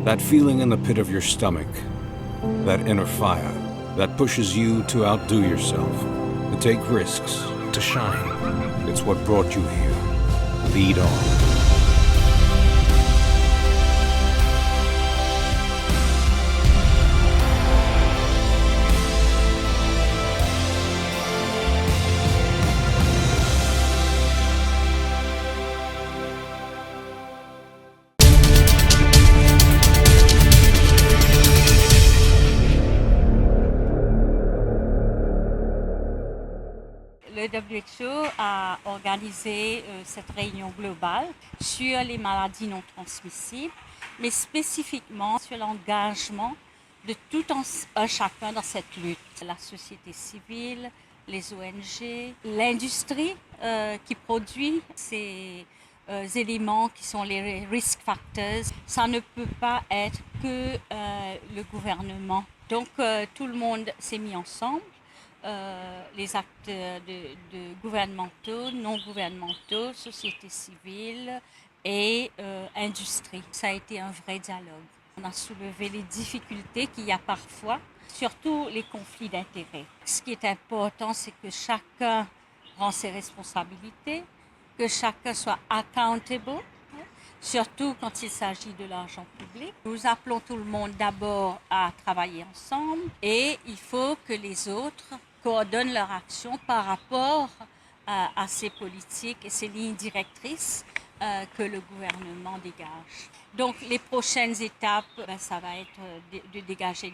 That feeling in the pit of your stomach, that inner fire, that pushes you to outdo yourself, to take risks, to shine. It's what brought you here. Lead on. Le WHO a organisé cette réunion globale sur les maladies non transmissibles, mais spécifiquement sur l'engagement de tout un chacun dans cette lutte. La société civile, les ONG, l'industrie qui produit ces éléments qui sont les risk factors. Ça ne peut pas être que le gouvernement. Donc tout le monde s'est mis ensemble. Les acteurs gouvernementaux, non gouvernementaux, société civile et industrie. Ça a été un vrai dialogue. On a soulevé les difficultés qu'il y a parfois, surtout les conflits d'intérêts. Ce qui est important, c'est que chacun prend ses responsabilités, que chacun soit accountable, surtout quand il s'agit de l'argent public. Nous appelons tout le monde d'abord à travailler ensemble et il faut que les autres coordonnent leur action par rapport à ces politiques et ces lignes directrices que le gouvernement dégage. Donc les prochaines étapes, ça va être de dégager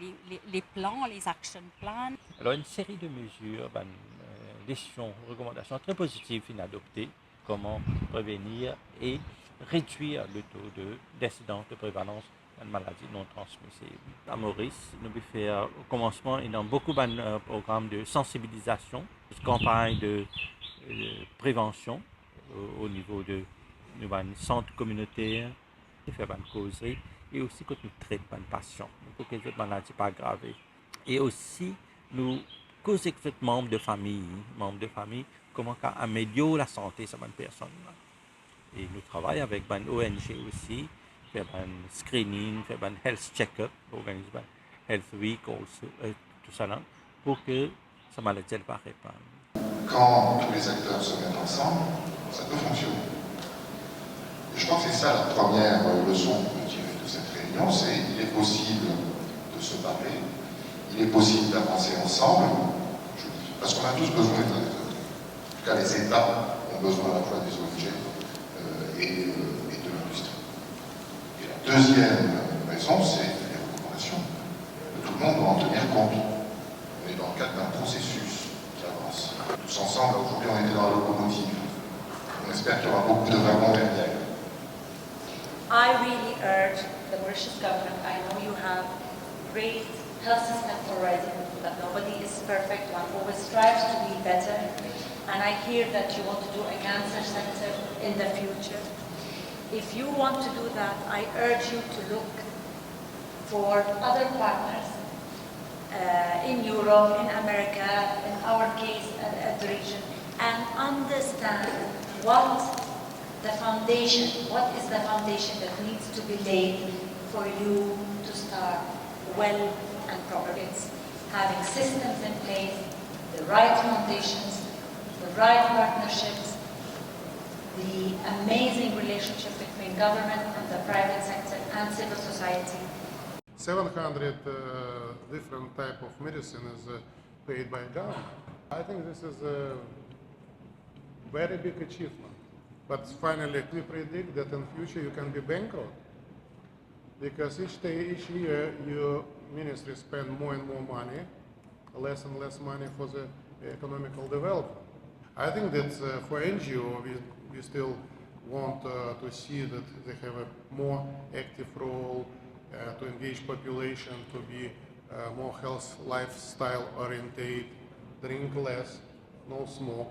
les plans, les action plans. Alors une série de mesures, décisions, recommandations très positives adoptées, comment prévenir et réduire le taux d'incidence de prévalence de maladies non transmissibles. À Maurice, nous avons fait au commencement beaucoup de programmes de sensibilisation, de campagnes de prévention au niveau de nos centres communautaires, de faire des causeries et aussi quand nous traitons des patients pour que les autres maladies pas aggravées. Et aussi, nous causons avec les membres de famille, comment améliorer la santé de ces personnes. Et nous travaillons avec une ONG aussi, faire un screening, faire un health check-up, organiser un health week aussi, tout ça là, pour que cette maladie ne pas répandre. Quand tous les acteurs se mettent ensemble, ça peut fonctionner. Et je crois que c'est ça la première leçon qu'on peut tirer de cette réunion, c'est qu'il est possible de se parler, il est possible d'avancer ensemble, parce qu'on a tous besoin d'être en tout cas les États ont besoin à la fois des ONG et de l'industrie. Et la deuxième raison, c'est les recommandations. Tout le monde doit en tenir compte. On est dans le cadre d'un processus qui avance. Tous ensemble, aujourd'hui, on était dans la locomotive. On espère qu'il y aura beaucoup de wagons derrière. I really urge the Mauritius government, I know you have great health system already, that nobody is perfect, one always strives to be better. And I hear that you want to do a cancer center in the future. If you want to do that, I urge you to look for other partners in Europe, in America, in our case, at the region, and understand what is the foundation that needs to be laid for you to start well and proper. It's having systems in place, the right foundations, the right partnerships, the amazing relationship between government and the private sector and civil society. 700 different type of medicine is paid by government. I think this is a very big achievement. But finally, we predict that in future you can be bankrupt because each year your ministry spend more and more money, less and less money for the economical development. I think that for NGO, we still want to see that they have a more active role, to engage population, to be more health lifestyle oriented, drink less, no smoke.